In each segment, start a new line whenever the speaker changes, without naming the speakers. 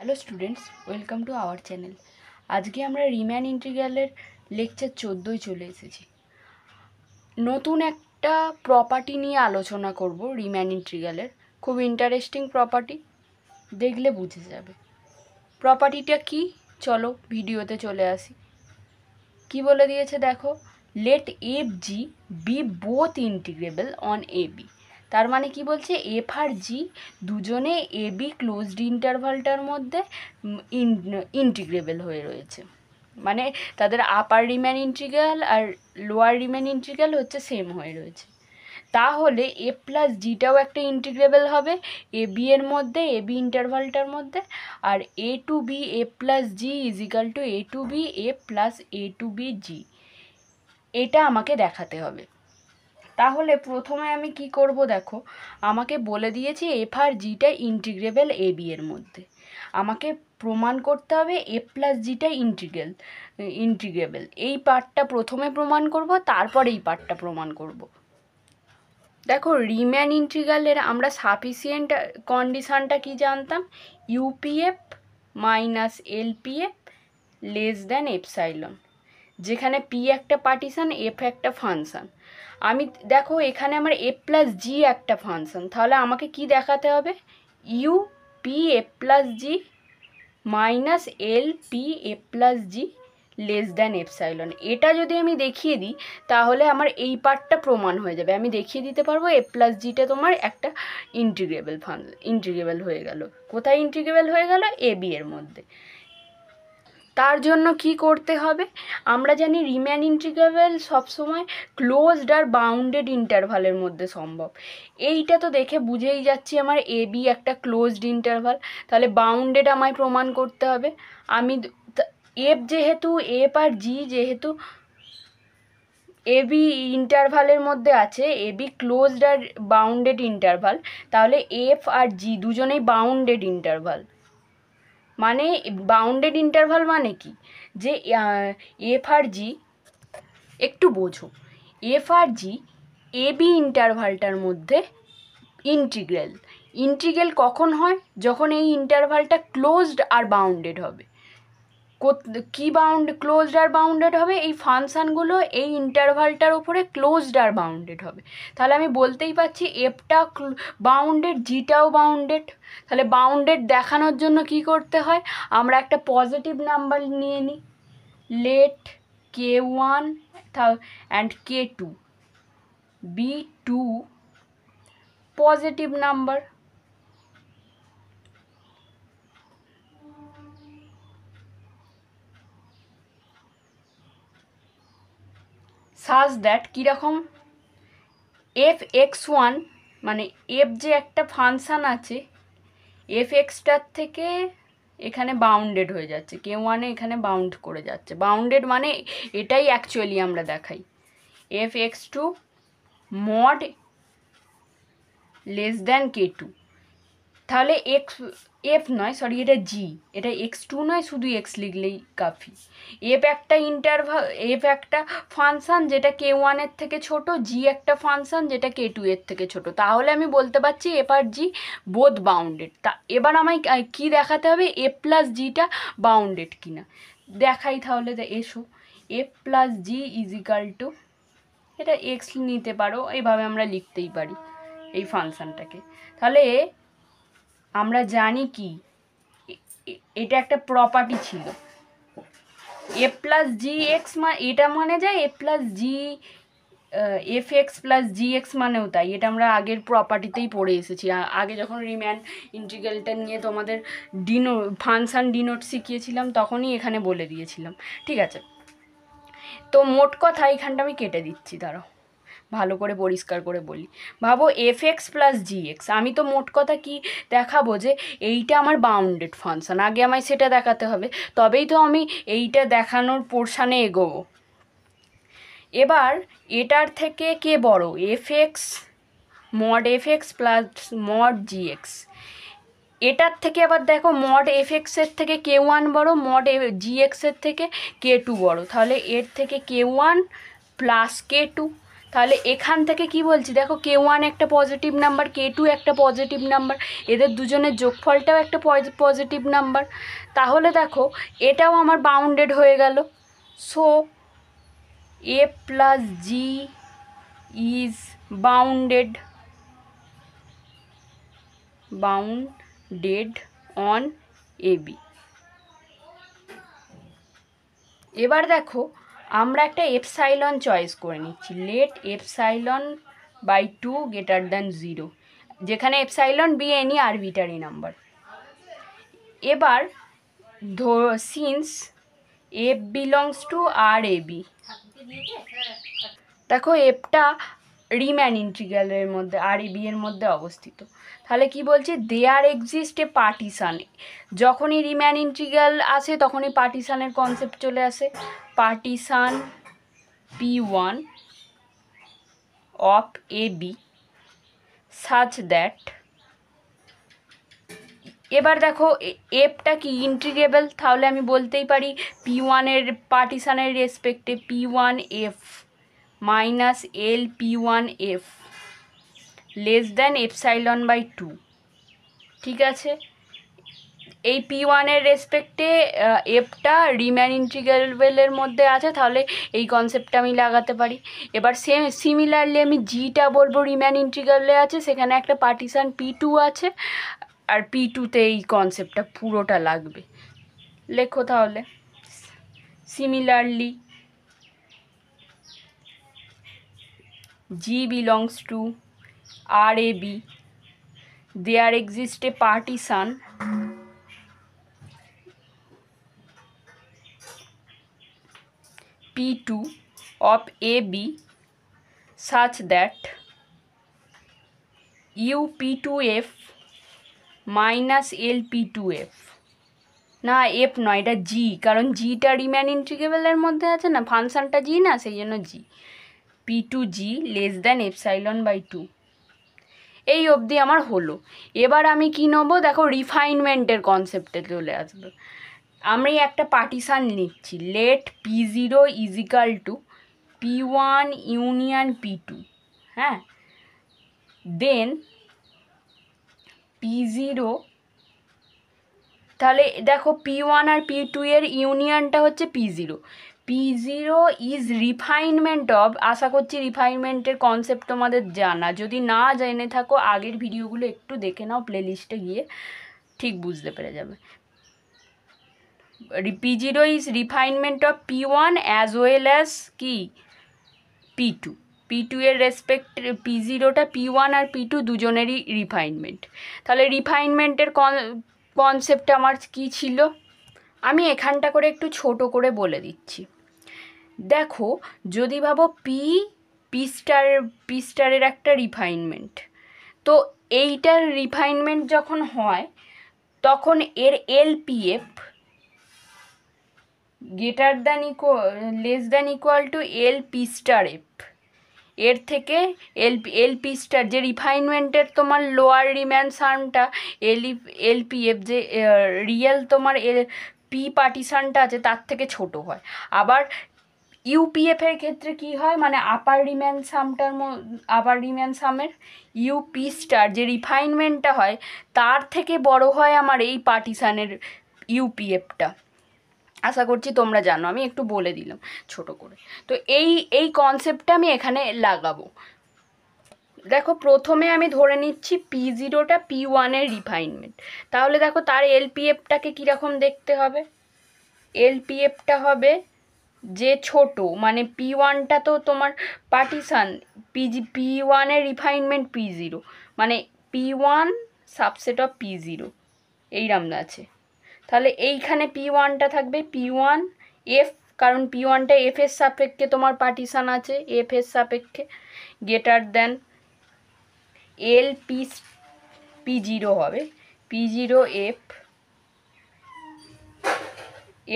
Hello students, welcome to our channel. আজকে আমরা রিম্যান ইন্টিগ্রালের লেকচার 14 চলে এসেছি। নতুন একটা প্রপার্টি নিয়ে আলোচনা করব রিম্যান ইন্টিগ্রালের। খুব ইন্টারেস্টিং প্রপার্টি, দেখলে বুঝে যাবে প্রপার্টিটা কি। চলো ভিডিওতে চলে আসি। কি বলে দিয়েছে দেখো, let f g be both integrable on a b. তার মানে কি বলছে, এফ আর জি দুজনে এ বি ক্লোজড ইন্টারভালটার মধ্যে ইন্টিগ্রেবল হয়ে রয়েছে। মানে তাদের আপার রিম্যান ইন্টিগ্রাল আর লোয়ার রিম্যান ইন্টিগ্রাল হচ্ছে সেম হয়ে রয়েছে। তাহলে এ প্লাস জিটাও একটা ইন্টিগ্রেবল হবে এ বি এর মধ্যে, এ বি ইন্টারভালটার মধ্যে। আর A to B A plus G is equal to A to B A plus A to B G, এটা আমাকে দেখাতে হবে। তাহলে প্রথমে আমি কি করব দেখো, আমাকে বলে দিয়েছে F R জিটা integrable A B এর মধ্যে। আমাকে প্রমাণ করতে হবে এ প্লাস জিটা ইন্টিগ্রেবল। এই পার্টটা প্রথমে প্রমাণ করব, তারপর এই পার্টটা প্রমাণ করব। দেখো, রিম্যান ইন্টিগ্রালের আমরা সাফিসিয়েন্ট কন্ডিশানটা কি জানতাম, UPF minus LPF less than epsilon, যেখানে পি একটা পার্টিশান, এফ একটা ফাংশান। আমি দেখো এখানে আমার এফ প্লাস জি একটা ফাংশান, তাহলে আমাকে কি দেখাতে হবে, U P F plus G minus L P F plus G less than epsilon. এটা যদি আমি দেখিয়ে দিই তাহলে আমার এই পার্টটা প্রমাণ হয়ে যাবে। আমি দেখিয়ে দিতে পারবো এফ প্লাস জিটা তোমার একটা ইন্টিগ্রেবল হয়ে গেল। কোথায় ইন্টিগ্রেবল হয়ে গেল, এ বি এর মধ্যে। তার জন্য কি করতে হবে, আমরা জানি রিম্যান ইন্টিগ্রেবল সবসময় ক্লোজড আর বাউন্ডেড ইন্টারভালের মধ্যে সম্ভব। এইটা তো দেখে বুঝেই যাচ্ছি আমার এ বি একটা ক্লোজড ইন্টারভাল, তাহলে বাউন্ডেড আমায় প্রমাণ করতে হবে। আমি এফ যেহেতু, এফ আর জি যেহেতু এ বি ইন্টারভালের মধ্যে আছে, এ বি ক্লোজড আর বাউন্ডেড ইন্টারভাল, তাহলে এফ আর জি দুজনেই বাউন্ডেড ইন্টারভাল। মানে বাউন্ডেড ইন্টারভাল মানে কি, যে এফ আর জি, একটু বোঝো, এফ আর জি এ বি ইন্টারভালটার মধ্যে ইন্টিগ্রাল কখন হয়, যখন এই ইন্টারভালটা ক্লোজড আর বাউন্ডেড হবে। কি ক্লোজড আর বাউন্ডেড হবে, এই ফাংশানগুলো এই ইন্টারভালটার উপরে ক্লোজড আর বাউন্ডেড হবে। তাহলে আমি বলতেই পারছি এফটা বাউন্ডেড, জিটাও বাউন্ডেড। তাহলে বাউন্ডেড দেখানোর জন্য কি করতে হয়, আমরা একটা পজিটিভ নাম্বার নিয়ে নিই, let k one and k two be two positive number. Such that কীরকম, এফ এক্স ওয়ান মানে এফ যে একটা ফাংশান আছে, এফ এক্সটার থেকে এখানে বাউন্ডেড হয়ে যাচ্ছে, কে ওয়ানে এখানে বাউন্ড করে যাচ্ছে। বাউন্ডেড মানে এটাই অ্যাকচুয়ালি আমরা দেখাই, F X to mod less than K to. তাহলে এফ নয়, সরি এটা জি, এটা এক্স টু নয়, শুধু এক্স লিখলেই কাফি। এফ একটা ফাংশান যেটা কে ওয়ানের থেকে ছোট, জি একটা ফাংশান যেটা কে টু এর থেকে ছোট। তাহলে আমি বলতে পারছি এফ আর জি বোথ বাউন্ডেড। এবার আমায় কি দেখাতে হবে, এফ প্লাস জিটা বাউন্ডেড কিনা দেখাই। তাহলে এসো, F plus G is equal two, এটা এক্স নিতে পারো, এইভাবে আমরা লিখতেই পারি এই ফাংশানটাকে। তাহলে আমরা জানি কি, এটা একটা প্রপার্টি ছিল, এ প্লাস জি এক্স, এটা মানে যায় A plus G F X plus G X মানেও তাই। এটা আমরা আগের প্রপার্টিতেই পড়ে এসেছি, আগে যখন রিম্যান ইন্টিগ্রালটা নিয়ে তোমাদের ফাংশান ডিনোট শিখিয়েছিলাম তখনই এখানে বলে দিয়েছিলাম। ঠিক আছে, তো মোট কথা এখানটা আমি কেটে দিচ্ছি, দাঁড়াও ভালো করে পরিষ্কার করে বলি। ভাবো F X plus G x, আমি তো মোট কথা কি দেখাবো, যে এইটা আমার বাউন্ডেড ফাংশান, আগে আমায় সেটা দেখাতে হবে, তবেই তো আমি এইটা দেখানোর পোর্শানে এগোবো। এবার এটার থেকে কে বড়, F X mod F X plus mod G X. এটার থেকে আবার দেখো মড এফ এক্সের থেকে কে ওয়ান বড়ো, মড জি এক্সের থেকে কে টু বড়ো। তাহলে এর থেকে কে ওয়ান প্লাস কে টু, তাহলে এখান থেকে কি বলছি দেখো, K1 একটা পজিটিভ নাম্বার, K2 একটা পজিটিভ নাম্বার, এদের দুজনের যোগফলটাও একটা পজিটিভ নাম্বার। তাহলে দেখো এটাও আমার বাউন্ডেড হয়ে গেল। So A plus G is bounded on AB। এবার দেখো আমরা একটা এপসাইলন চয়েস করে নিচ্ছি, let epsilon by 2 greater than 0, যেখানে epsilon be any arbitrary number. এবার since F belongs to R A B, দেখো এফটা রিম্যান ইন্টিগ্রালের মধ্যে আর এ বি এর মধ্যে অবস্থিত। তাহলে কি বলছি, দেয়ার এক্সিস্ট এ পার্টিশান। যখনই রিম্যান ইন্টিগ্রাল আসে তখনই পার্টিশানের কনসেপ্ট চলে আসে। Partition P1 of a b such that, এবার দেখো এফটা কি ইন্টিগ্রেবল, তাহলে আমি বলতেই পারি P1 এর পার্টিশানের রেসপেক্টে P1F minus L P1F less than epsilon by 2। ঠিক আছে, এই P1 এর রেসপেক্টে এফটা রিম্যান ইন্টিগ্রেবলের মধ্যে আছে, তাহলে এই কনসেপ্টটা আমি লাগাতে পারি। এবার সিমিলারলি আমি জিটা বলবো রিম্যান ইন্টিগ্রেবলে আছে, সেখানে একটা পার্টিশান P2 আছে, আর P2তে এই কনসেপ্টটা পুরোটা লাগবে। লেখো তাহলে, similarly G belongs to RAB, there exists a partition P2 of AB such that UP2F minus LP2F, না এফ নয়, এটা জি, কারণ জিটা রিম্যান ইন্টিগ্রেবলের মধ্যে আছে না, ফাংশনটা জি না, সেই জন্য g. P2G less than epsilon by 2। এই অবধি আমার হলো। এবার আমি কি নেব দেখো, রিফাইনমেন্টের কনসেপ্টে চলে আসবে। আমি একটা পার্টিশান নিচ্ছি, late P0 is equal to P1 union P2, হ্যাঁ, দেন P0, তাহলে দেখো P1 আর P2 এর ইউনিয়নটা হচ্ছে P0। P0 is refinement of, আশা করছি রিফাইনমেন্টের কনসেপ্ট তোমাদের জানা, যদি না জেনে থাকো আগের ভিডিওগুলো একটু দেখে নাও, প্লেলিস্টে গিয়ে ঠিক বুঝতে পেরে যাবে। P0 is refinement of P1 as well as কি P2 এর রেসপেক্ট P0টা P1 আর P2 দুজনেরই রিফাইনমেন্ট। তাহলে রিফাইনমেন্টের কনসেপ্ট আমার কি ছিল, আমি এখানটা করে একটু ছোট করে বলে দিচ্ছি। দেখো যদি ভাবো পি স্টারের একটা রিফাইনমেন্ট, তো এইটার রিফাইনমেন্ট যখন হয় তখন এর LPF greater than less than equal two LP star F, এর থেকে এলপি স্টার যে রিফাইনমেন্টের তোমার লোয়ার রিম্যান সামটা LPF যে রিয়েল তোমার পি পার্টিশানটা আছে তার থেকে ছোট হয়। আবার UPF এর ক্ষেত্রে কি হয়, মানে আপার রিম্যান সামের UP স্টার যে রিফাইনমেন্টটা হয় তার থেকে বড় হয় আমার এই পার্টিশানের UPFটা। আশা করছি তোমরা জানো, আমি একটু বলে দিলাম ছোট করে। তো এই কনসেপ্টটা আমি এখানে লাগাবো। দেখো প্রথমে আমি ধরে নিচ্ছি P0টা P1 এর রিফাইনমেন্ট, তাহলে দেখো তার LPFটাকে কীরকম দেখতে হবে, LPFটা হবে যে ছোট, মানে P1টা তো তোমার পার্টিশান, P1 এর রিফাইনমেন্ট P0, মানে P1 সাবসেট অফ P0 এইরকম আছে। তাহলে এইখানে P1টা থাকবে P1F, কারণ P1টা F এর সাপেক্ষে তোমার পার্টিশান আছে, F এর সাপেক্ষে, গ্রেটার দ্যান P0 হবে P0F,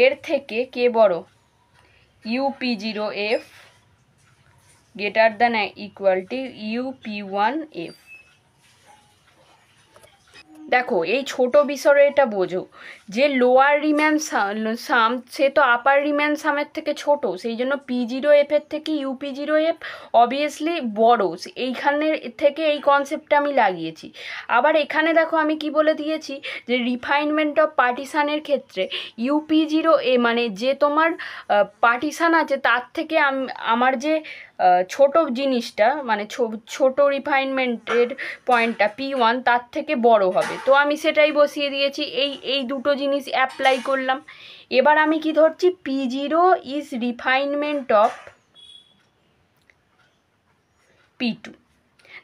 এর থেকে কে বড় UP0F greater than equal two UP1F। দেখো এই ছোট বিষয়টা বোঝো, যে লোয়ার রিম্যান সাম সে তো আপার রিম্যান সামের থেকে ছোট, সেই জন্য P0F এর থেকে UP0F অবভিয়াসলি বড়, এইখানের থেকে এই কনসেপ্টটা আমি লাগিয়েছি। আবার এখানে দেখো আমি কি বলে দিয়েছি, যে রিফাইনমেন্ট অফ পার্টিশানের ক্ষেত্রে UP0A মানে যে তোমার পার্টিশান আছে তার থেকে আমার যে ছোট জিনিসটা মানে ছোট রিফাইনমেন্টের পয়েন্টটা P1 তার থেকে বড় হবে, তো আমি সেটাই বসিয়ে দিয়েছি। এই দুটো জিনিস অ্যাপ্লাই করলাম। এবার আমি কি ধরছি, P0 is refinement of P2।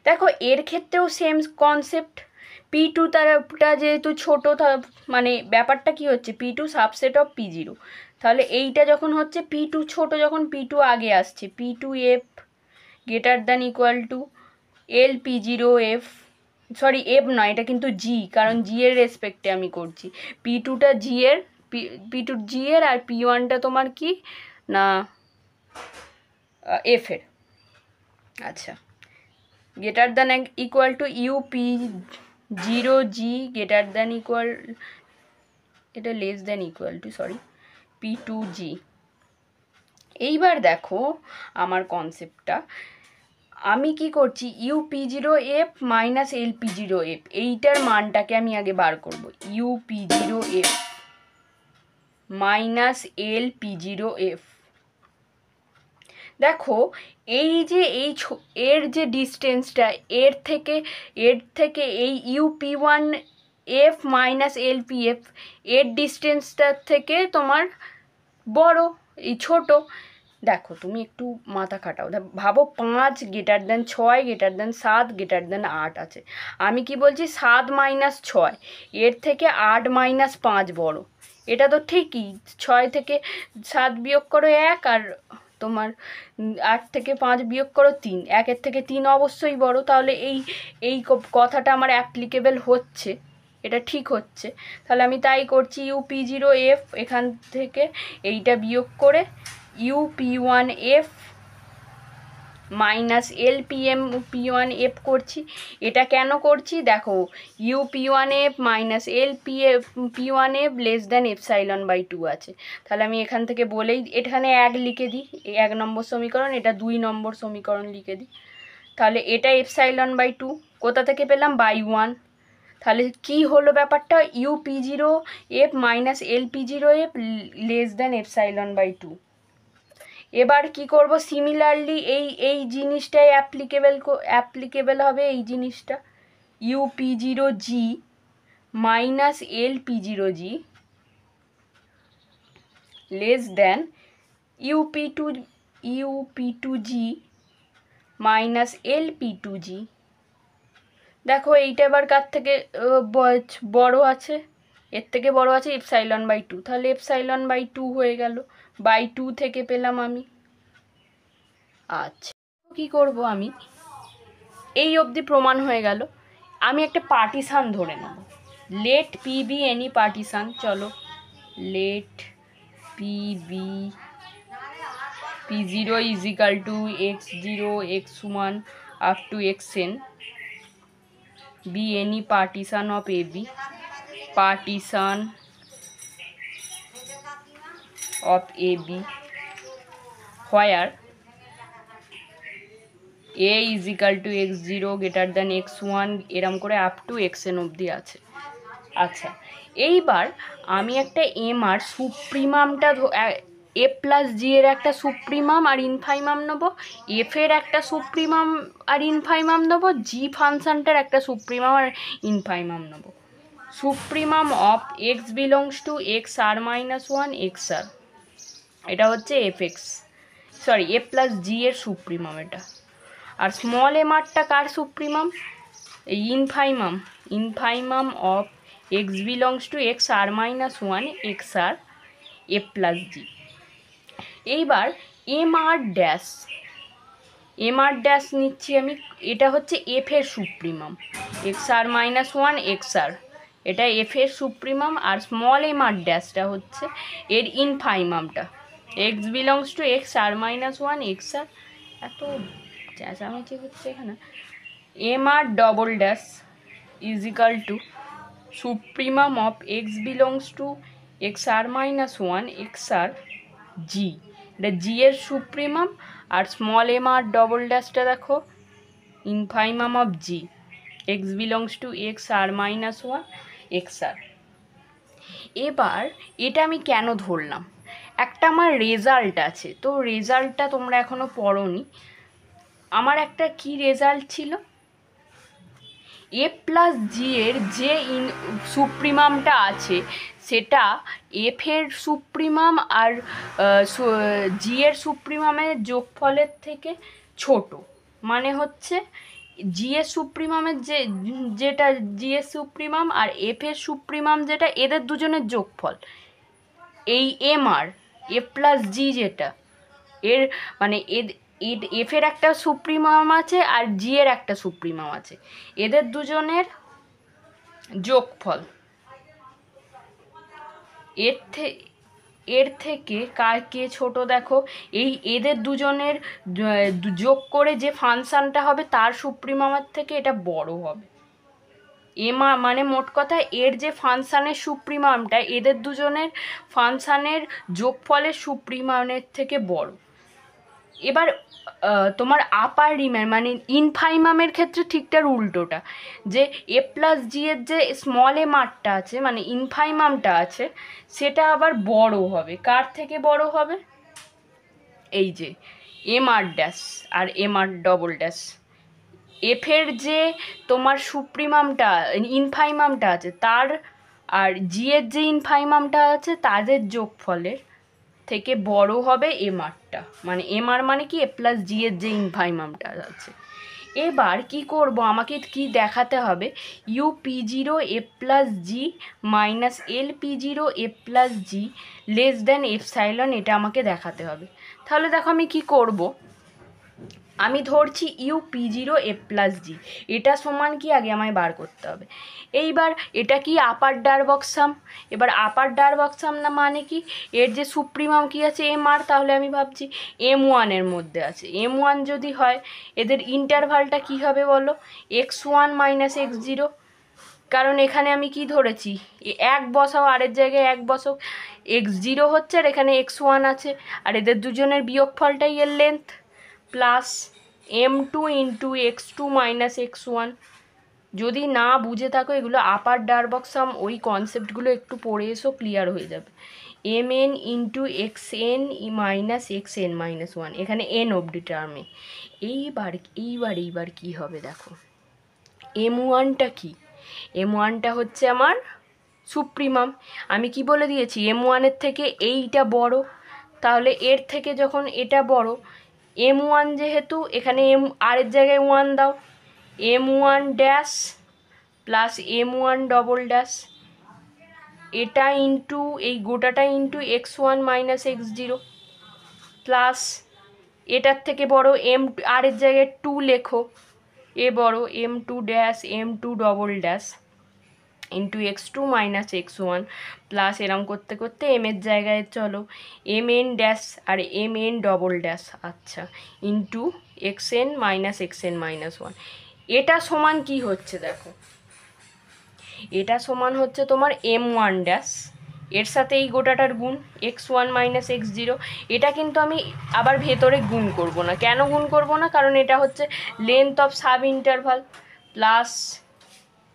দেখো এর ক্ষেত্রেও সেম কনসেপ্ট, P2 তারটা যেহেতু ছোটো, মানে ব্যাপারটা কি হচ্ছে, P2 সাবসেট অফ P0, তাহলে এইটা যখন হচ্ছে P2 ছোট, যখন P2 আগে আসছে, P2F greater than equal two LP0F, sorry F নয়, এটা কিন্তু জি, কারণ জি এর রেসপেক্টে আমি করছি। P2টা জি এর, P2 জি এর, আর P1টা তোমার কি না এফ এর। আচ্ছা, greater than equal to UP0G greater than equal, এটা less than equal to sorry P2G। এইবার দেখো আমার কনসেপ্টটা, আমি কি করছি, UP0F মাইনাস LP0F এইটার মানটাকে আমি আগে বার করব। UP0F মাইনাস LP0F, দেখো এই যে এর যে ডিস্টেন্সটা এর থেকে এই UP1F মাইনাস LPF এর ডিস্টেন্সটার থেকে তোমার বড়, এই ছোট। দেখো তুমি একটু মাথা খাটাও, ভাবো 5 greater than 6 greater than 7 greater than 8 আছে, আমি কি বলছি 7 মাইনাস 6 এর থেকে 8 মাইনাস 5 বড়, এটা তো ঠিকই। 6 থেকে 7 বিয়োগ করো 1, আর তোমার 8 থেকে 5 বিয়োগ করো 3, 1-এর থেকে 3 অবশ্যই বড়, তাহলে এই কথাটা আমার অ্যাপ্লিকেবল হচ্ছে, এটা ঠিক হচ্ছে। তাহলে আমি তাই করছি, UP0F এখান থেকে এইটা বিয়োগ করে UP1F মাইনাস LP1F করছি। এটা কেন করছি দেখো, UP1F minus LP1F less than ε/2 আছে, তাহলে আমি এখান থেকে বলেই এখানে 1 লিখে দিই, 1 নম্বর সমীকরণ, এটা 2 নম্বর সমীকরণ লিখে দিই। তাহলে এটা ε/2 কোথা থেকে পেলাম, বাই 1। তাহলে কি হলো ব্যাপারটা, UP0F minus LP0F less than ε/2। এবার কি করব, সিমিলারলি এই জিনিসটাই অ্যাপ্লিকেবল হবে, এই জিনিসটা UP0G minus LP0G less than UP2G minus LP2G। দেখো এইটা এবার কার থেকে বড় আছে, এর থেকে বড় আছে ε/2, তাহলে ε/2 হয়ে গেল, বাই 2 থেকে পেলাম আমি। আচ্ছা কি করব, আমি এই অবধি প্রমাণ হয়ে গেল, আমি একটা পার্টিশান ধরে নেব, let P be any partition. চলো let P0 is equal to x0 x1 up to xn be any partition of AB, partition of AB where A is equal to x0 greater than x1 এরম করে up to xn অবধি আছে। আচ্ছা এইবার আমি একটা MR সুপ্রিমামটা A plus G এর একটা সুপ্রিমাম আর ইনফাইমাম নেবো, এফ এর একটা সুপ্রিমাম আর ইনফাইমাম নেবো, জি ফাংশানটার একটা সুপ্রিমাম আর ইনফাইমাম নেবো। Supremum of X belongs to XR-1 XR, এটা হচ্ছে FX, sorry A plus G এর সুপ্রিমাম এটা। আর স্মল এমআরটা কার সুপ্রিমাম, এই infimum of X belongs to XR-1 XR A plus G. এইবার এমআর ড্যাশ নিচ্ছি আমি, এটা হচ্ছে এফ এর সুপ্রিমাম, XR-1 XR, এটা এফ এর সুপ্রিমাম, আর স্মল এমআর ড্যাশটা হচ্ছে এর ইনফাইমামটা, X belongs to XR-1 XR। এত চেঁচামেচি হচ্ছে এখানে। MR double dash is equal to supremum of X belongs to X R minus one X R G, এটা জি এর সুপ্রিমাম। আর স্মল এম আর ডবল ড্যাশটা দেখো infimum of G, X belongs to X R minus one X R. এবার এটা আমি কেন ধরলাম, একটা আমার রেজাল্ট আছে, তো রেজাল্টটা তোমরা এখনো পড়োনি। আমার একটা কি রেজাল্ট ছিল, এ প্লাস জি এর যে সুপ্রিমামটা আছে সেটা এফ এর সুপ্রিমাম আর জি এর সুপ্রিমামের যোগফলের থেকে ছোট। মানে হচ্ছে জি এর সুপ্রিমামের যেটা জি এর সুপ্রিমাম আর এফ এর সুপ্রিমাম যেটা, এদের দুজনের যোগফল এই এম আর এফ প্লাস জি যেটা, এর মানে এফ এর একটা সুপ্রিমাম আছে আর জি এর একটা সুপ্রিমাম আছে, এদের দুজনের যোগফল এর থেকে কার কে ছোট দেখো, এদের দুজনের যোগ করে যে ফাংশানটা হবে তার সুপ্রিমামের থেকে এটা বড় হবে। মানে মোট কথা এর যে ফাংশানের সুপ্রিমামটা এদের দুজনের ফাংশানের যোগফলের সুপ্রিমামের থেকে বড়। এবার তোমার আপার রিমের মানে ইনফাইমামের ক্ষেত্রে ঠিকটার উল্টোটা, যে এ প্লাস জি এর যে স্মল এম আরটা আছে মানে ইনফাইমামটা আছে সেটা আবার বড় হবে। কার থেকে বড় হবে, এই যে এম আর ড্যাশ আর এম আর ডবল ড্যাশ, এফের যে তোমার সুপ্রিমামটা ইনফাইমামটা আছে তার আর জি এর যে ইনফাইমামটা আছে তাদের যোগফলের থেকে বড় হবে এম আরটা। মানে এম আর মানে কি, এ প্লাস জি এর যে ইনফাইমামটা আছে। এবার কি করব, আমাকে কি দেখাতে হবে, ইউ পি জিরো এ plus G minus L P zero এ plus G less than epsilon, এটা আমাকে দেখাতে হবে। তাহলে দেখো আমি কি করব, আমি ধরছি you P zero A plus G, এটা সমান কি আগে আমায় বার করতে হবে। এইবার এটা কি আপার ডারবক্স সাম, এবার আপার ডারবক্স সাম না মানে কি, এর যে সুপ্রিমাম কি আছে এম আর, তাহলে আমি ভাবছি এম ওয়ানের মধ্যে আছে। এম ওয়ান যদি হয় এদের ইন্টারভালটা কি হবে বলো, x one minus x zero, কারণ এখানে আমি কি ধরেছি এক বসাও, আরের জায়গায় এক বসাও, এক্স জিরো হচ্ছে আর এখানে এক্স ওয়ান আছে, আর এদের দুজনের বিয়োগফলটাই এর length, plus m two into x two minus x one. যদি না বুঝে থাকো এগুলো আপার ডারবক্স সাম ওই কনসেপ্টগুলো একটু পড়ে এসো, ক্লিয়ার হয়ে যাবে। M n into x N minus x N minus one, এখানে এন অবধি টার্মে। এইবার কি হবে দেখো, এম ওয়ানটা কি, এম ওয়ানটা হচ্ছে আমার সুপ্রিমাম। আমি কি বলে দিয়েছি, এম ওয়ানের থেকে এইটা বড়, তাহলে এর থেকে যখন এটা বড়, এম ওয়ান যেহেতু এখানে এম আরের জায়গায় ওয়ান দাও, M one dash plus M one double dash, এটা ইন্টু এই গোটাটা into X one minus x zero, plus এটার থেকে বড় এম আরের জায়গায় টু লেখো, এ বড় M two dash M two double dash into x two minus x one, plus এরম করতে করতে এম এর জায়গায় চলো এম এন ড্যাশ আর এম এন ডবল ড্যাশ, আচ্ছা, into x N minus one. এটা সমান কি হচ্ছে দেখো, এটা সমান হচ্ছে তোমার এম ওয়ান ড্যাশ, এর সাথে এই গোটাটার গুণ x one minus x zero. এটা কিন্তু আমি আবার ভেতরে গুণ করব না, কেন গুণ করব না, কারণ এটা হচ্ছে length of sub interval, plus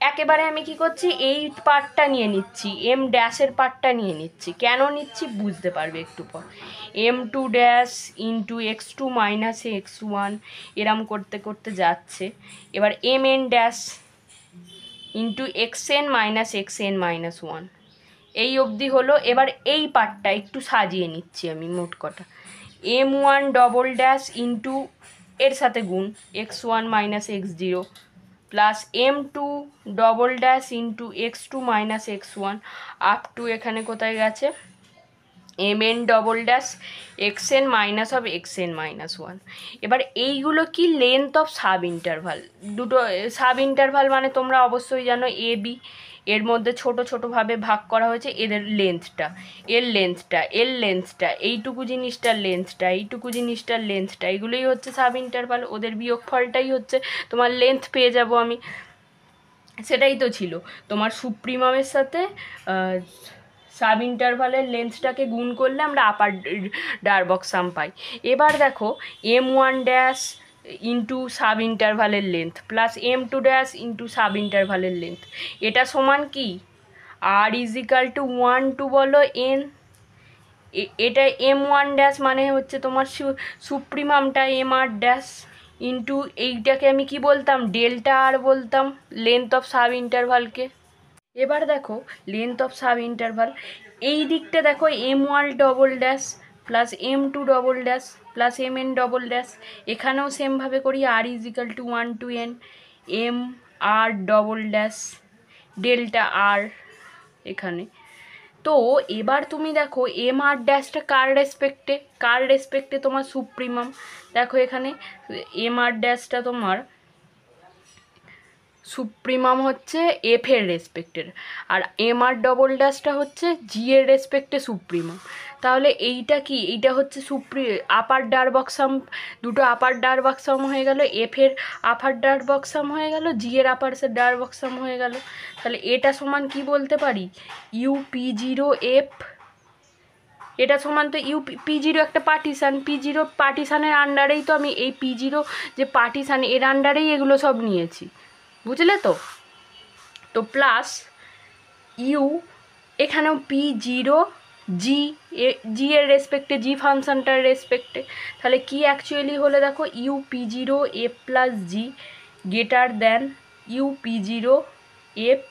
একেবারে আমি কি করছি এই পার্টটা নিয়ে নিচ্ছি, এম ড্যাশের পার্টটা নিয়ে নিচ্ছি, কেন নিচ্ছি বুঝতে পারবে একটু পর, m two dash into x two minus x one, এরম করতে করতে যাচ্ছে। এবার m N dash into x N minus one, এই অবধি হলো। এবার এই পার্টটা একটু সাজিয়ে নিচ্ছি আমি, মোট কটা m one double dash into এর সাথে গুণ x one minus x zero, plus m two double dash into x two minus x one, up to এখানে কোথায় গেছে m N double dash x N minus one. এবার এইগুলো কি length of sub interval, দুটো সাব ইন্টারভাল মানে তোমরা অবশ্যই জানো এ বি, এর মধ্যে ছোট ছোটোভাবে ভাগ করা হয়েছে এদের লেন্থটা, এর লেন্থটা এইটুকু জিনিসটার লেন্থটা, এগুলোই হচ্ছে সাব ইন্টারভাল, ওদের বিয়োগফলটাই হচ্ছে তোমার লেন্থ পেয়ে যাব আমি। সেটাই তো ছিল তোমার সুপ্রিমামের সাথে সাব ইন্টারভালের লেন্থটাকে গুণ করলে আমরা আপার ডারবক্স সাম পাই। এবার দেখো m1 ড্যাশ ইন্টু সাব ইন্টারভালের length plus m2 dash into sub ইন্টারভালের লেন্থ, এটা সমান কি r ইজিক্যাল টু 1 2 বলো n, এটা m1 ড্যাশ মানে হচ্ছে তোমার সুপ্রিমামটা mr ড্যাশ ইন্টু এইটাকে আমি কি বলতাম ডেল্টা আর বলতাম লেন্থ অফ সাব ইন্টারভালকে। এবার দেখো লেন্থ অফ সাব ইন্টারভাল এই দিকটা দেখো m1 double dash plus m2 double dash plus mn double dash, এখানেও সেমভাবে করি r is equal to 1 to n m r double dash delta r এখানে। তো এবার তুমি দেখো এম আর ড্যাশটা কার রেসপেক্টে তোমার সুপ্রিমাম, দেখো এখানে এম আর ড্যাশটা তোমার সুপ্রিমাম হচ্ছে এফ এর রেসপেক্টের, আর এম আর ডবল ড্যাশটা হচ্ছে জি এর রেসপেক্টে সুপ্রিমাম। তাহলে এইটা কি, এইটা হচ্ছে আপার ডারবক্সাম, দুটো আপার ডারবক্সাম হয়ে গেল, এফ এর আপার ডারবক্সাম হয়ে গেল, জি এর আপার ডারবক্সাম হয়ে গেল। তাহলে এটা সমান কি বলতে পারি ইউ পি জিরো এফ, এটা সমান তো ইউ পি জিরো একটা পার্টিশান, পি জিরো পার্টিশানের আন্ডারেই তো আমি এই পি জিরো যে পার্টিশান এর আন্ডারেই এগুলো সব নিয়েছি, বুঝলে তো। তো প্লাস ইউ এখানেও পি জিরো জি জি এর রেসপেক্টে, জি ফাংশনটার রেসপেক্টে, তাহলে কি অ্যাকচুয়ালি হলে দেখো U P zero F plus G greater than U P zero F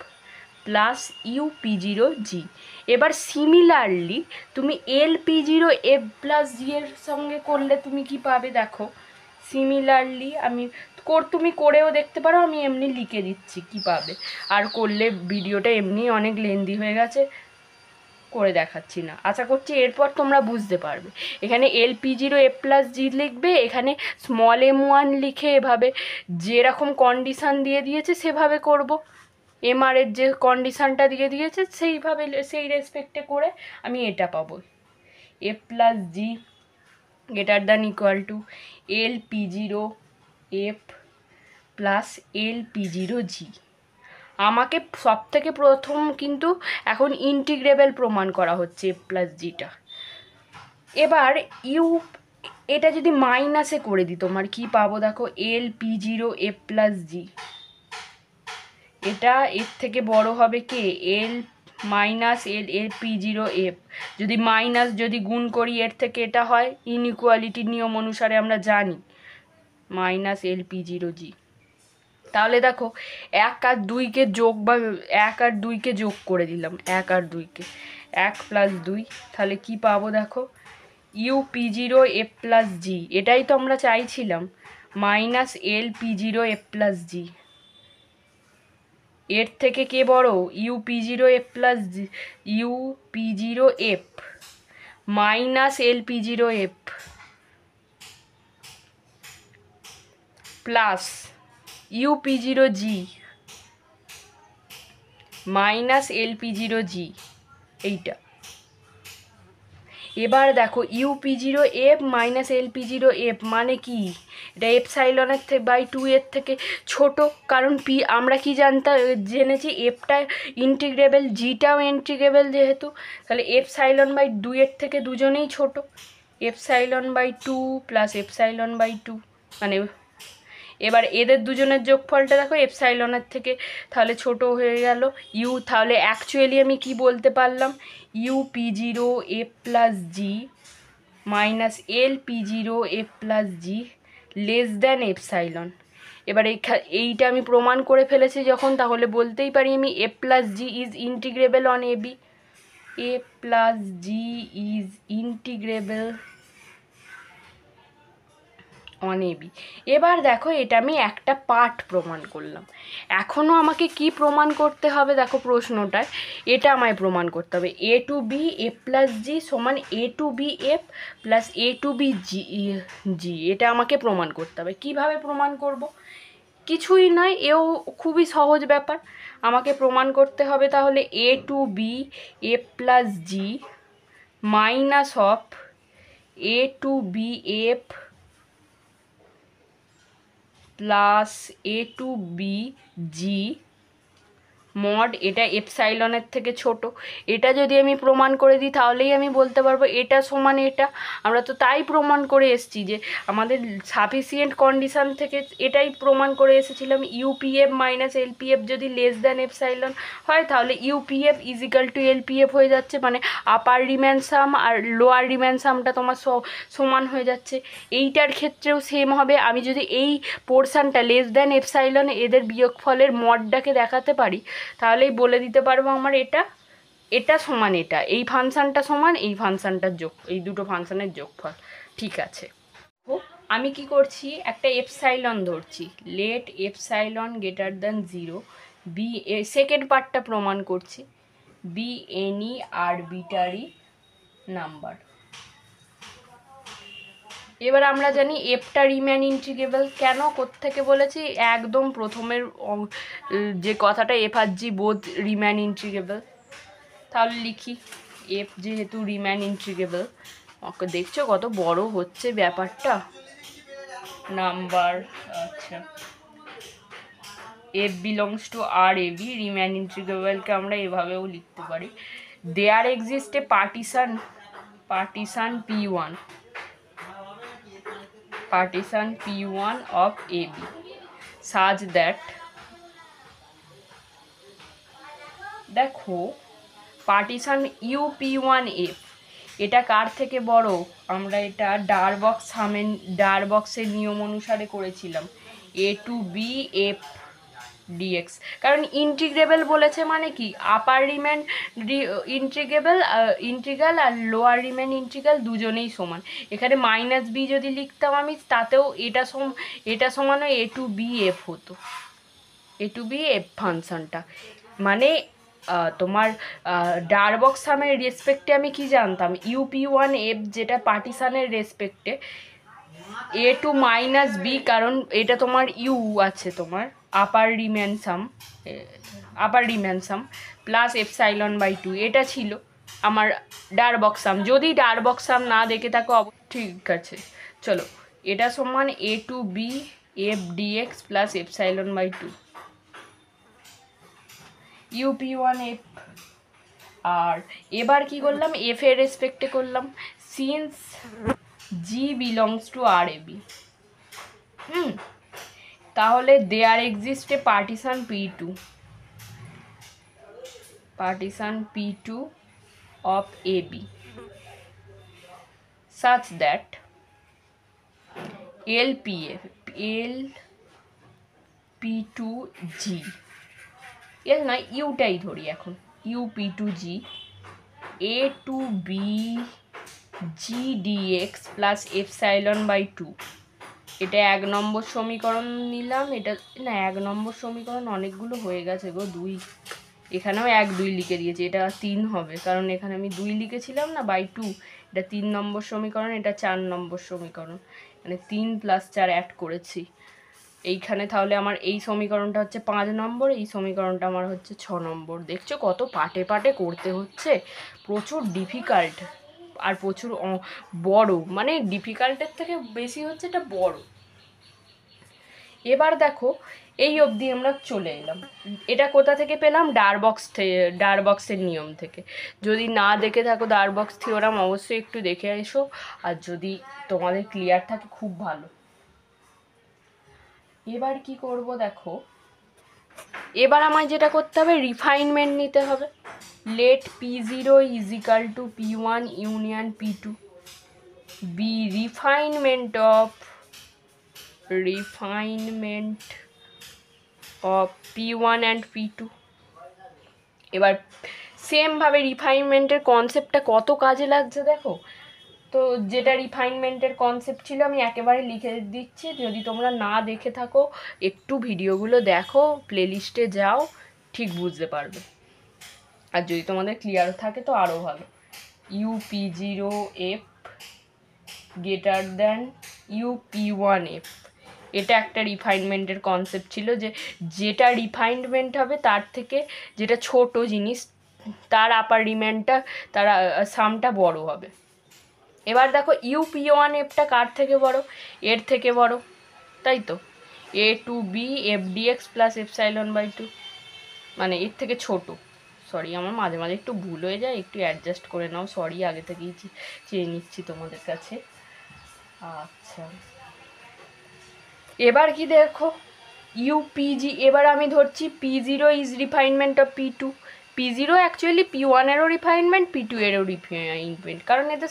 plus U P zero G. এবার সিমিলারলি তুমি L P zero F plus G এর সঙ্গে করলে তুমি কি পাবে দেখো, সিমিলারলি আমি তুমি করেও দেখতে পারো, আমি এমনি লিখে দিচ্ছি কি পাবে, আর করলে ভিডিওটা এমনি অনেক লেন্দি হয়ে গেছে, করে দেখাচ্ছি না। আশা করছি এরপর তোমরা বুঝতে পারবে। এখানে L P zero F plus G লিখবে, এখানে স্মল m1 লিখে এভাবে যেরকম কন্ডিশান দিয়ে দিয়েছে সেভাবে করব, এমআরের যে কন্ডিশানটা দিয়ে দিয়েছে সেইভাবে সেই রেসপেক্টে করে আমি এটা পাবো F plus G greater than equal two এল P zero F plus L P zero জি। আমাকে সব থেকে প্রথম কিন্তু এখন ইন্টিগ্রেবল প্রমাণ করা হচ্ছে এফ প্লাস জিটা। এবার ইউ এটা যদি মাইনাসে করে দিই তোমার কি পাবো দেখো L P zero F plus G, এটা এর থেকে বড় হবে কে L minus L P zero F, যদি মাইনাস যদি গুণ করি এর থেকে এটা হয়, ইনইকুয়ালিটির নিয়ম অনুসারে আমরা জানি মাইনাস এল পি জিরো জি। তাহলে দেখো এক আর দুইকে যোগ বা এক আর দুইকে যোগ করে দিলাম, এক আর দুইকে এক প্লাস দুই, তাহলে কি পাবো দেখো U P zero F plus G, এটাই তো আমরা চাইছিলাম minus L P zero F plus G. এর থেকে কে বড় U P zero F plus G, U P zero F minus L P zero F plus U P zero G minus L P zero G এইটা। এবার দেখো U P zero F minus L P zero F মানে কি, এটা এপসাইলনের থেকে by two এর থেকে ছোট, কারণ পি আমরা কি জেনেছি এফটা ইন্টিগ্রেবল, জিটাও ইন্টিগ্রেবল যেহেতু, তাহলে এপসাইলন বাই দুইয়ের থেকে দুজনেই ছোট, epsilon by two plus epsilon by two মানে, এবার এদের দুজনের যোগফলটা দেখো এপসাইলনের থেকে তাহলে ছোট হয়ে গেল ইউ, তাহলে অ্যাকচুয়ালি আমি কি বলতে পারলাম U P zero F plus G minus L P zero F plus G less than epsilon. এবার এইটা আমি প্রমাণ করে ফেলেছি যখন, তাহলে বলতেই পারি আমি f plus G is integrable on a b, A plus G is integrable on a b. এবার দেখো এটা আমি একটা পার্ট প্রমাণ করলাম, এখনও আমাকে কি প্রমাণ করতে হবে দেখো প্রশ্নটায়, এটা আমায় প্রমাণ করতে হবে এ টু বি এফ প্লাস জি সমান A to B F plus A to B জি জি, এটা আমাকে প্রমাণ করতে হবে। কিভাবে প্রমাণ করব, কিছুই নয়, এও খুবই সহজ ব্যাপার। আমাকে প্রমাণ করতে হবে তাহলে A to B F plus G minus of A to B F plus A to B G mod এটা এপসাইলনের থেকে ছোট। এটা যদি আমি প্রমাণ করে দিই তাহলেই আমি বলতে পারবো এটা সমান এটা। আমরা তো তাই প্রমাণ করে এসেছি যে আমাদের সাফিসিয়েন্ট কন্ডিশন থেকে এটাই প্রমাণ করে এসেছিলাম, ইউপিএফ মাইনাস এলপিএফ যদি লেস দ্যান এপসাইলন হয় তাহলে ইউপিএফ ইজিক্যাল টু এলপিএফ হয়ে যাচ্ছে, মানে আপার রিম্যান সাম আর লোয়ার রিম্যান সামটা তোমার সমান হয়ে যাচ্ছে। এইটার ক্ষেত্রেও সেম হবে। আমি যদি এই পোর্শনটা লেস দ্যান এপসাইলন এদের বিয়োগফলের মডটাকে দেখাতে পারি তাহলেই বলে দিতে পারবো আমার এটা সমান এটা, এই ফাংশানটা সমান এই ফাংশানটার যোগ, এই দুটো ফাংশানের যোগফল। ঠিক আছে, আমি কি করছি, একটা এপসাইলন ধরছি, let epsilon greater than 0 be, second পার্টটা প্রমাণ করছি, বি এনি আরবিটারি নাম্বার। এবার আমরা জানি এফটা রিম্যান ইন্টিগ্রেবল কেন, কোত্থেকে বলেছি, একদম প্রথমের যে কথাটা এফ আর জি বোথ রিম্যান ইন্টিগ্রেবল। তাহলে লিখি এফ যেহেতু রিম্যান ইন্টিগ্রেবল, ওকে দেখছো কত বড় হচ্ছে ব্যাপারটা, নাম্বার, আচ্ছা F belongs to R A B, Riemann ইন্টিগ্রেবলকে আমরা এভাবেও লিখতে পারি, there exist a partition P1 of AB such that, দেখো পার্টিশন UP1F এটা কার থেকে বড়, আমরা এটা ডারবক্সের নিয়ম অনুসারে করেছিলাম, A to B F dx, কারণ ইন্টিগ্রেবল বলেছে মানে কি, আপার রিম্যান ইন্টিগ্রাল আর লোয়ার রিম্যান ইন্টিগ্রাল দুজনেই সমান। এখানে মাইনাস বি যদি লিখতাম আমি তাতেও এটা সমান এ টু বি এফ হতো, এ টু বি এফ ফাংশনটা, মানে তোমার ডারবক্স সামের রেসপেক্টে আমি কি জানতাম, UP1F যেটা পার্টিশানের রেসপেক্টে এ টু মাইনাস বি, কারণ এটা তোমার ইউ আছে তোমার আপার রিম্যান সাম প্লাস এপসাইলন বাই 2, এটা ছিল আমার ডারবক্স সাম। যদি ডারবক্স সাম না দেখে থাকো ঠিক আছে, চলো এটা সমান A to B F dx plus epsilon by 2 UP1F। আর এবার কি করলাম, এফ এর রেসপেক্টে করলাম, since G belongs to RAB, তাহলে there exist a partition P2 of AB such that LP2G, L না ইউটাই ধরি এখন, UP2G A to B GDX plus epsilon by 2, এটা 1 নম্বর সমীকরণ নিলাম। এটা না 1 নম্বর সমীকরণ অনেকগুলো হয়ে গেছে গো, 2, এখানেও 1 2 লিখে দিয়েছি, এটা 3 হবে কারণ এখানে আমি 2 লিখেছিলাম না বাই 2, এটা 3 নম্বর সমীকরণ, এটা 4 নম্বর সমীকরণ, মানে 3 + 4 অ্যাড করেছি এইখানে। তাহলে আমার এই সমীকরণটা হচ্ছে 5 নম্বর, এই সমীকরণটা আমার হচ্ছে 6 নম্বর। দেখছো কত পাটে পাটে করতে হচ্ছে, প্রচুর ডিফিকাল্ট আর প্রচুর বড়, মানে ডিফিকাল্টের থেকে বেশি হচ্ছে এটা বড়। এবার দেখো এই অবধি আমরা চলে এলাম, এটা কোথা থেকে পেলাম, ডারবক্সের নিয়ম থেকে। যদি না দেখে থাকো ডারবক্স থিওরাম অবশ্যই একটু দেখে এসো, আর যদি তোমাদের ক্লিয়ার থাকে খুব ভালো। এবার কি করব দেখো, এবার আমায় যেটা করতে হবে রিফাইনমেন্ট নিতে হবে, let P0 is equal to P1 union P2 be refinement of P1 and P2। এবার সেমভাবে রিফাইনমেন্টের কনসেপ্টটা কত কাজে লাগছে দেখো, তো যেটা রিফাইনমেন্টের কনসেপ্ট ছিল আমি একেবারে লিখে দিচ্ছি, যদি তোমরা না দেখে থাকো একটু ভিডিওগুলো দেখো, প্লেলিস্টে যাও, ঠিক বুঝতে পারবে, আর যদি তোমাদের ক্লিয়ার থাকে তো আরও ভালো। UP0F গ্রেটার দ্যান UP1F, এটা একটা রিফাইনমেন্টের কনসেপ্ট ছিল, যে যেটা রিফাইনমেন্ট হবে তার থেকে যেটা ছোট জিনিস তার আপার রিম্যানটা তার সামটা বড় হবে। এবার দেখো UP1Fটা কার থেকে বড়, এর থেকে বড়, তাই তো, A to B F dx plus epsilon by 2, মানে এর থেকে ছোট। সরি, আমার মাঝে মাঝে একটু ভুল হয়ে যায়, একটু অ্যাডজাস্ট করে নাও, সরি আগে থেকেই চেয়ে নিচ্ছি তোমাদের কাছে। আচ্ছা, এবার কি দেখো, ইউপিজি, এবার আমি ধরছি P0 is refinement of P2। P0 actually P1-এরও রিফাইনমেন্ট, P2-এরও রিফাইনমেন্ট, কারণ এতে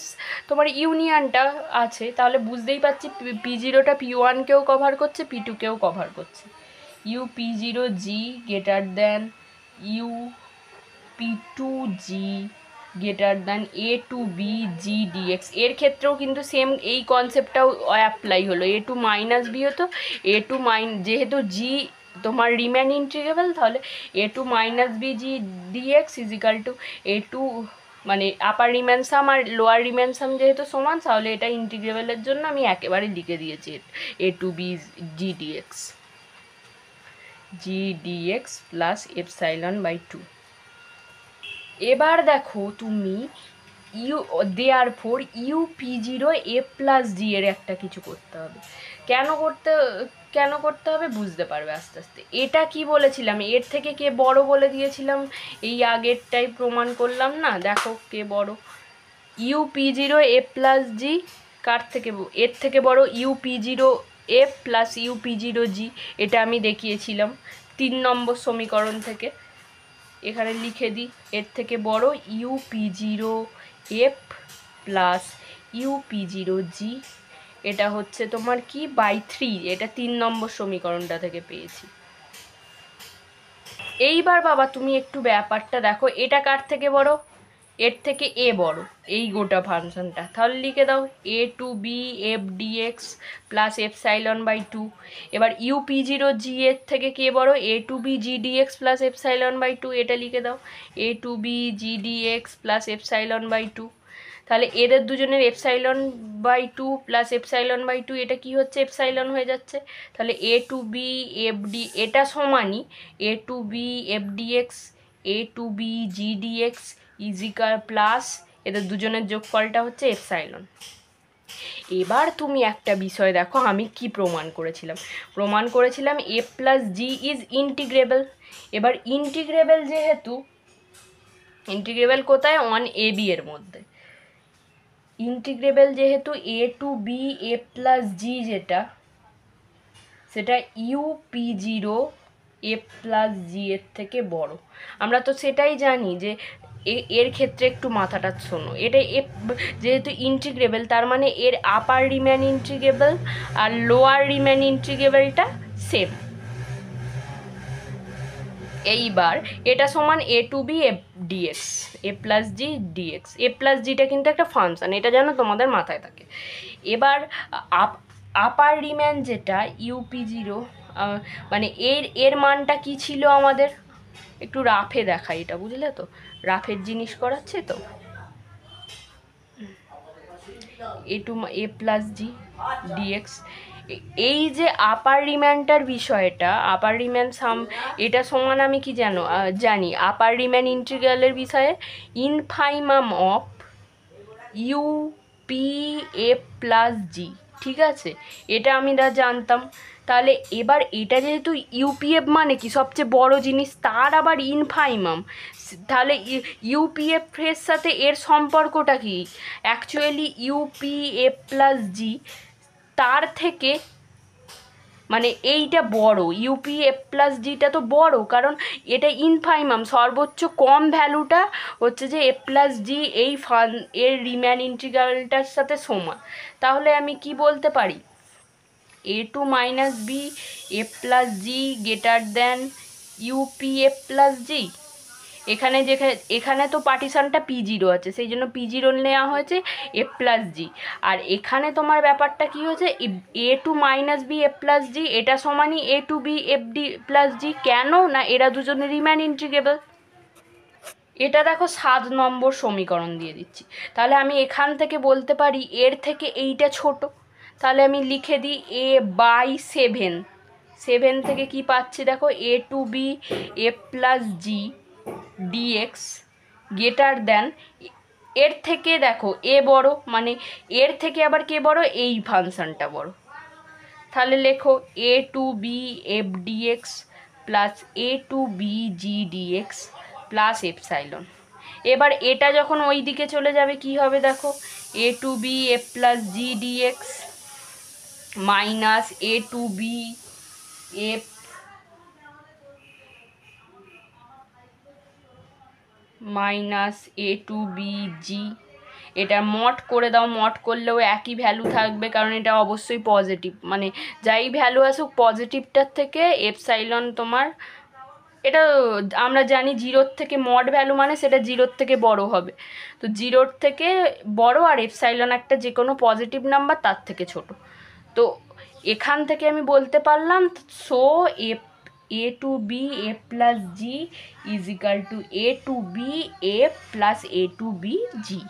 তোমার ইউনিয়নটা আছে, তাহলে বুঝতেই পারছি P0টা P1-কেও কভার করছে, P2-কেও কভার করছে। UP0G greater than UP2G greater than A2B GDX। এর ক্ষেত্রেও কিন্তু সেম এই কনসেপ্টটাও অ্যাপ্লাই হলো, A2 মাইনাস বি হতো, A2 যেহেতু জি তোমার রিমেন ইন্টিগ্রেবল, তাহলে A2 মাইনাস বি জি ডিএক্স ইজিক্যাল টু A2, মানে আপার রিমেন সাম আর লোয়ার রিমেন সাম যেহেতু সমান, তাহলে এটা ইন্টিগ্রেবলের জন্য আমি একেবারে লিখে দিয়েছি A2B GDX plus epsilon by 2। এবার দেখো তুমি দেয়ারফর UP0A+G এর একটা কিছু করতে হবে। কেন করতে হবে বুঝতে পারবে আস্তে আস্তে। এটা কি বলেছিলাম, এর থেকে কে বড় বলে দিয়েছিলাম, এই আগেরটাই প্রমাণ করলাম না, দেখো কে বড়। UP0A+G কার থেকে, এর থেকে বড় UP0A প্লাস UP0G, এটা আমি দেখিয়েছিলাম 3 নম্বর সমীকরণ থেকে। এখানে লিখে দিই, এর থেকে বড় UP0F প্লাস UP0G, এটা হচ্ছে তোমার কি বাই 3, এটা 3 নম্বর সমীকরণটা থেকে পেয়েছি। এইবার বাবা তুমি একটু ব্যাপারটা দেখো, এটা কার থেকে বড়, এর থেকে এ বড়, এই গোটা ফাংশনটা, তাহলে লিখে দাও A2B FDX plus epsilon by 2। এবার UP0G এর থেকে কে বড়, A2B GDX plus epsilon by 2, এটা লিখে দাও A2B GDX plus epsilon by 2। তাহলে এদের দুজনের epsilon by 2 plus epsilon by 2, এটা কি হচ্ছে, এপসাইলন হয়ে যাচ্ছে, তাহলে A2B FD, এটা সমানই A2B FDX A2B GDX is equal plus এদের দুজনের যোগফলটা হচ্ছে এপসাইলন। এবার তুমি একটা বিষয় দেখো, আমি কি প্রমাণ করেছিলাম A+G ইজ ইন্টিগ্রেবল। এবার ইন্টিগ্রেবল যেহেতু, ইন্টিগ্রেবল কোথায়, 1AB এর মধ্যে, ইন্টিগ্রেবল যেহেতু A2B A+G যেটা, সেটা UP0A+G এর থেকে বড়। আমরা তো সেটাই জানি যে এর ক্ষেত্রে একটু মাথাটা শোনো, এটা যেহেতু ইন্টিগ্রেবল, তার মানে এর আপার রিমেন ইন্টিগ্রেবল আর লোয়ার রিমেন ইন্টিগ্রেবলটা সেম। এইবার এটা সমান A2B DX A+G DX, A+Gটা কিন্তু একটা ফাংশন, এটা যেন তোমাদের মাথায় থাকে। এবার আপার রিমেন যেটা UP0, মানে এর মানটা কি ছিল আমাদের, একটু রাফে দেখাই এটা, বুঝলে তো, রাফের জিনিস করাচ্ছে তো। A+G DX, এই যে আপার রিম্যানটার বিষয়টা, আপার রিম্যান সাম, এটা সমান আমি কি জানি আপার রিম্যান ইন্টিগ্রালের বিষয়ে ইনফাইমাম অফ UPA+G, ঠিক আছে, এটা আমি জানতাম। তাহলে এবার এটা যেহেতু UPF মানে কি সবচেয়ে বড় জিনিস, তার আবার ইনফাইমাম, তাহলে UPF এর সাথে এর সম্পর্কটা কি, অ্যাকচুয়ালি UPA+G তার থেকে, মানে এইটা বড়, UPA+Gটা তো বড়, কারণ এটা ইনফাইমাম, সর্বোচ্চ কম ভ্যালুটা হচ্ছে যে A+G এর রিম্যান ইন্টিগ্রালটার সাথে সমান। তাহলে আমি কি বলতে পারি, A2 minus B A+G greater than UPA+G। এখানে তো পার্টিশনটা P0 আছে, সেই জন্য P0 নেওয়া হয়েছে A+G। আর এখানে তোমার ব্যাপারটা কি হয়েছে, A2 মাইনাস বি A+G, এটা সমানই A2B FD+G। কেন না, এরা দুজনে রিম্যান ইন্টিগ্রেবল। এটা দেখো 7 নম্বর সমীকরণ দিয়ে দিচ্ছি, তাহলে আমি এখান থেকে বলতে পারি এর থেকে এইটা ছোট, তাহলে আমি লিখে দিই A/7। 7 থেকে কি পাচ্ছি দেখো, A2B A+G DX greater than, এর থেকে দেখো এ বড়, মানে এর থেকে আবার কে বড়, এই ফাংশনটা বড়। তাহলে লেখো A2B FDX plus A to B G dx plus epsilon. এবার এটা যখন ওই দিকে চলে যাবে কি হবে দেখো, এ to B F plus G dx minus A to B F minus A to B G. এটা মড করে দাও, মড করলেও একই ভ্যালু থাকবে, কারণ এটা অবশ্যই পজিটিভ, মানে যাই ভ্যালু আসুক পজিটিভটার থেকে এপসাইলন তোমার, এটা আমরা জানি জিরোর থেকে মড ভ্যালু মানে সেটা জিরোর থেকে বড় হবে, তো জিরোর থেকে বড় আর এপসাইলন একটা যে কোনো পজিটিভ নাম্বার তার থেকে ছোট। তো এখান থেকে আমি বলতে পারলাম so F A to B F plus G is equal to A to B F plus A to B G.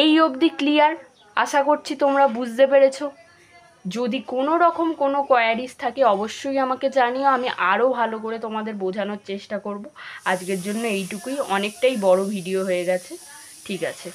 এই অবধি ক্লিয়ার? আশা করছি তোমরা বুঝতে পেরেছো। যদি কোনো রকম কোনো কোয়ারিজ থাকে অবশ্যই আমাকে জানিও, আমি আরও ভালো করে তোমাদের বোঝানোর চেষ্টা করব। আজকের জন্য এইটুকুই, অনেকটাই বড় ভিডিও হয়ে গেছে। ঠিক আছে।